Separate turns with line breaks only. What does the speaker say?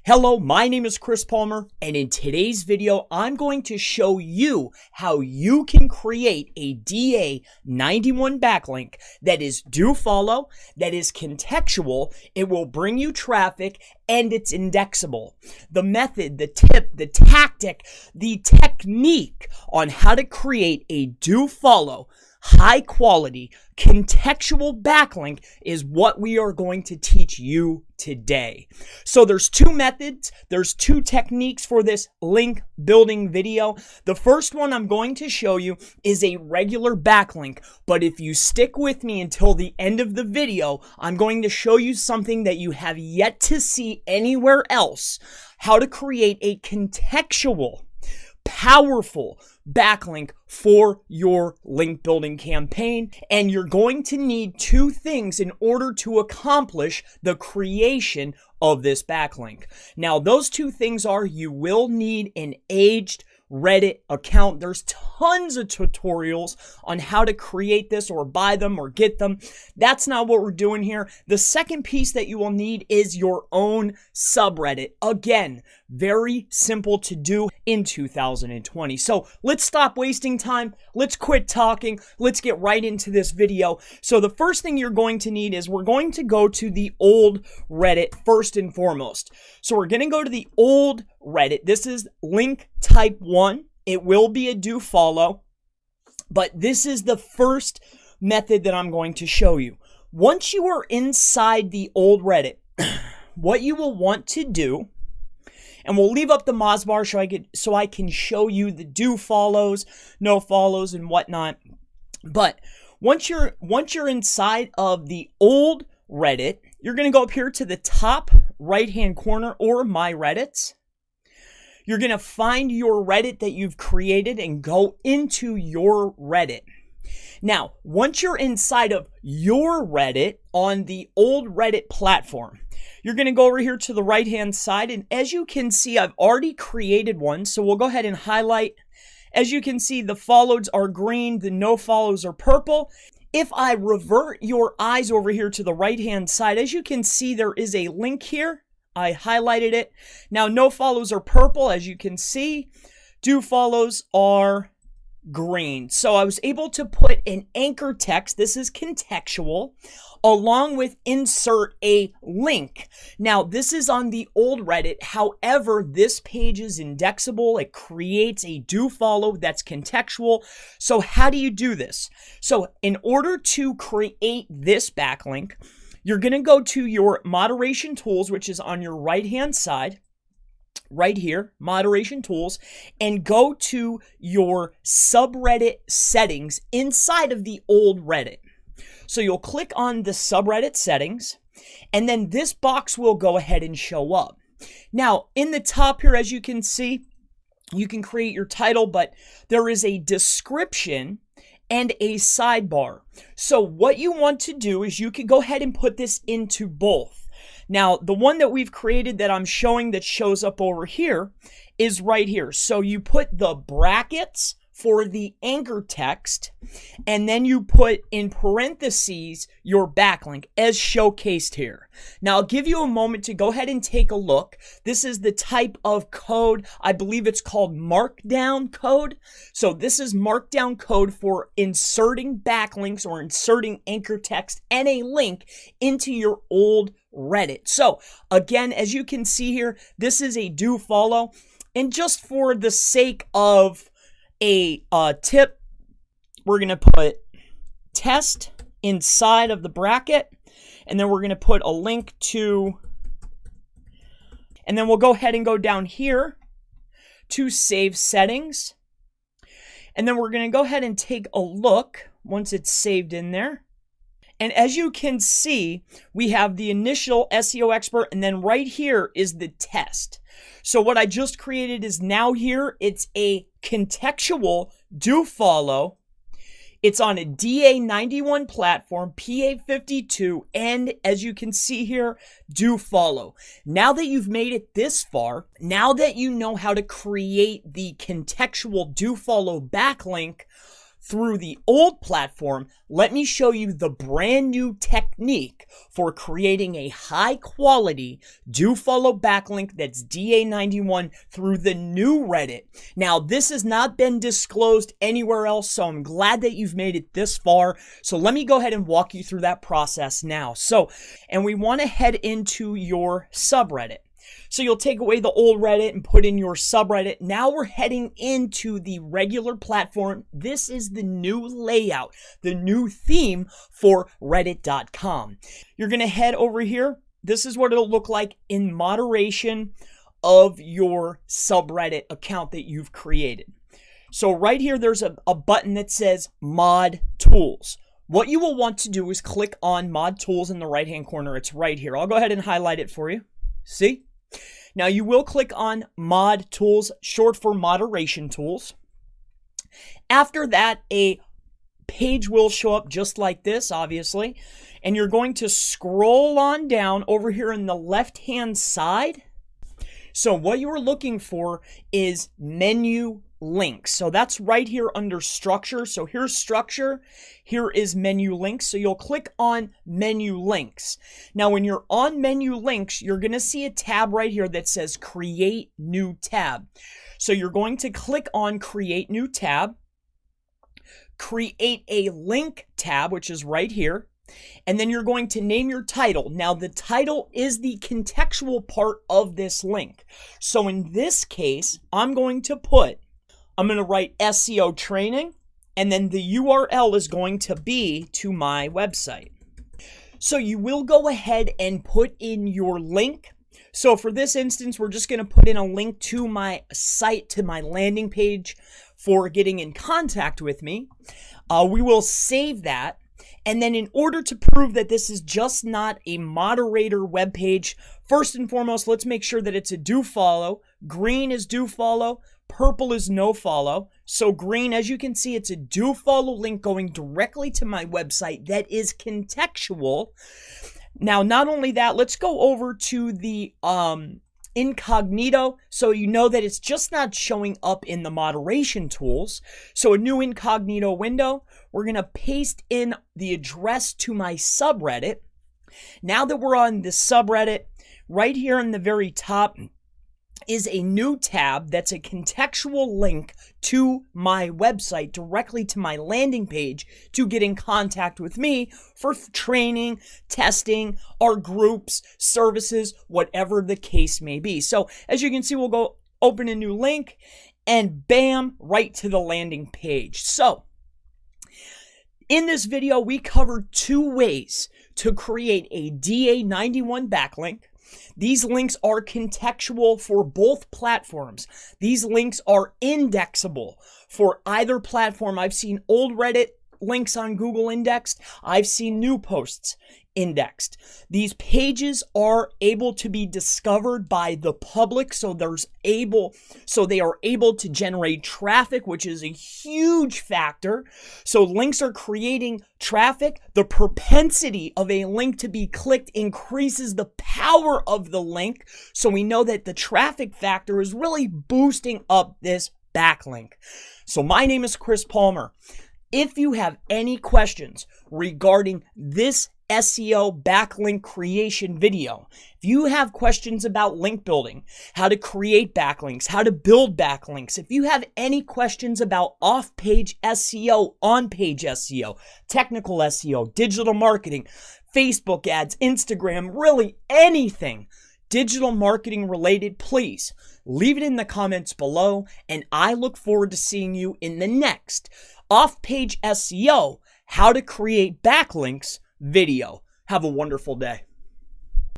Hello, my name is Chris Palmer, and in today's video, I'm going to show you how you can create a DA91 backlink that is do follow, that is contextual, it will bring you traffic, and it's indexable. The method, the tip, the tactic, the technique on how to create a do follow, high quality, contextual backlink is what we are going to teach you today. So there's two methods, there's two techniques for this link building video. The first one I'm going to show you is a regular backlink, but if you stick with me until the end of the video, I'm going to show you something that you have yet to see anywhere else, how to create a contextual, powerful backlink for your link building campaign. And you're going to need two things in order to accomplish the creation of this backlink. Now, those two things are you will need an aged Reddit account. There's tons of tutorials on how to create this or buy them or get them. That's not what we're doing here. The second piece that you will need is your own subreddit. Again, very simple to do in 2020. So let's stop wasting time. Let's quit talking. Let's get right into this video. So the first thing you're going to need is we're going to go to the old Reddit first and foremost. So we're going to go to the old Reddit. This is link type 1. It will be a do follow, but this is the first method that I'm going to show you. Once you are inside the old Reddit, what you will want to do, and we'll leave up the Moz bar so I can show you the do follows, no follows, and whatnot. But once you're inside of the old Reddit, you're going to go up here to the top right-hand corner or My Reddits. You're going to find your Reddit that you've created and go into your Reddit. Now, once you're inside of your Reddit on the old Reddit platform, you're going to go over here to the right-hand side. And as you can see, I've already created one. So we'll go ahead and highlight. As you can see, the follows are green. The no follows are purple. If I revert your eyes over here to the right-hand side, as you can see, there is a link here. I highlighted it. Now, no follows are purple, as you can see. Do follows are green. So I was able to put an anchor text, this is contextual, along with insert a link. Now, this is on the old Reddit. However, this page is indexable. It creates a do follow that's contextual. So how do you do this? So in order to create this backlink, you're going to go to your moderation tools, which is on your right-hand side, right here, moderation tools, and go to your subreddit settings inside of the old Reddit. So you'll click on the subreddit settings, and then this box will go ahead and show up. Now, in the top here, as you can see, you can create your title, but there is a description and a sidebar. So what you want to do is you can go ahead and put this into both. Now, the one that we've created that I'm showing that shows up over here is right here. So you put the brackets for the anchor text, and then you put in parentheses your backlink as showcased here. Now, I'll give you a moment to go ahead and take a look. This is the type of code, I believe it's called Markdown code. So this is Markdown code for inserting backlinks or inserting anchor text and a link into your old Reddit. So again, as you can see here, this is a do follow. And just for the sake of a tip, we're going to put test inside of the bracket, and then we're going to put a link to, and then we'll go ahead and go down here to save settings, and then we're going to go ahead and take a look once it's saved in there. And as you can see, we have the initial SEO expert, and then right here is the test. So what I just created is now here, it's a contextual do follow. It's on a DA91 platform, PA52, and as you can see here, do follow. Now that you've made it this far, now that you know how to create the contextual do follow backlink through the old platform, let me show you the brand new technique for creating a high quality do-follow backlink that's DA91 through the new Reddit. Now, this has not been disclosed anywhere else, so I'm glad that you've made it this far. So let me go ahead and walk you through that process now. And we want to head into your subreddit. So you'll take away the old Reddit and put in your subreddit. Now we're heading into the regular platform. This is the new layout, the new theme for reddit.com. You're going to head over here. This is what it'll look like in moderation of your subreddit account that you've created. So right here, there's a button that says Mod Tools. What you will want to do is click on Mod Tools in the right-hand corner. It's right here. I'll go ahead and highlight it for you. See? Now you will click on Mod Tools, short for Moderation Tools. After that, a page will show up just like this, obviously. And you're going to scroll on down over here in the left-hand side. So what you are looking for is menu links. So that's right here under structure. So here's structure. Here is menu links. So you'll click on menu links. Now, when you're on menu links, you're going to see a tab right here that says create new tab. So you're going to click on create new tab, create a link tab, which is right here. And then you're going to name your title. Now, the title is the contextual part of this link. So in this case, I'm going to write SEO training, and then the URL is going to be to my website. So you will go ahead and put in your link. So for this instance, we're just going to put in a link to my site, to my landing page for getting in contact with me. We will save that. And then in order to prove that this is just not a moderator webpage, first and foremost, let's make sure that it's a do follow. Green is do follow. Purple is no follow. So green, as you can see, it's a do follow link going directly to my website that is contextual. Now, not only that, let's go over to the incognito, so you know that it's just not showing up in the moderation tools. So a new incognito window, we're going to paste in the address to my subreddit. Now that we're on the subreddit, right here in the very top is a new tab that's a contextual link to my website, directly to my landing page to get in contact with me for training, testing, our groups, services, whatever the case may be. So as you can see, we'll go open a new link and bam, right to the landing page. So in this video, we covered 2 ways to create a DA91 backlink. These links are contextual for both platforms. These links are indexable for either platform. I've seen old Reddit links on Google indexed. I've seen new posts indexed. These pages are able to be discovered by the public, so they are able to generate traffic, which is a huge factor. So links are creating traffic. The propensity of a link to be clicked increases the power of the link. So we know that the traffic factor is really boosting up this backlink. So my name is Chris Palmer. If you have any questions regarding this SEO backlink creation video, if you have questions about link building, how to create backlinks, how to build backlinks, if you have any questions about off-page SEO, on-page SEO, technical SEO, digital marketing, Facebook ads, Instagram, really anything digital marketing related, please leave it in the comments below, and I look forward to seeing you in the next off-page SEO, how to create backlinks video. Have a wonderful day.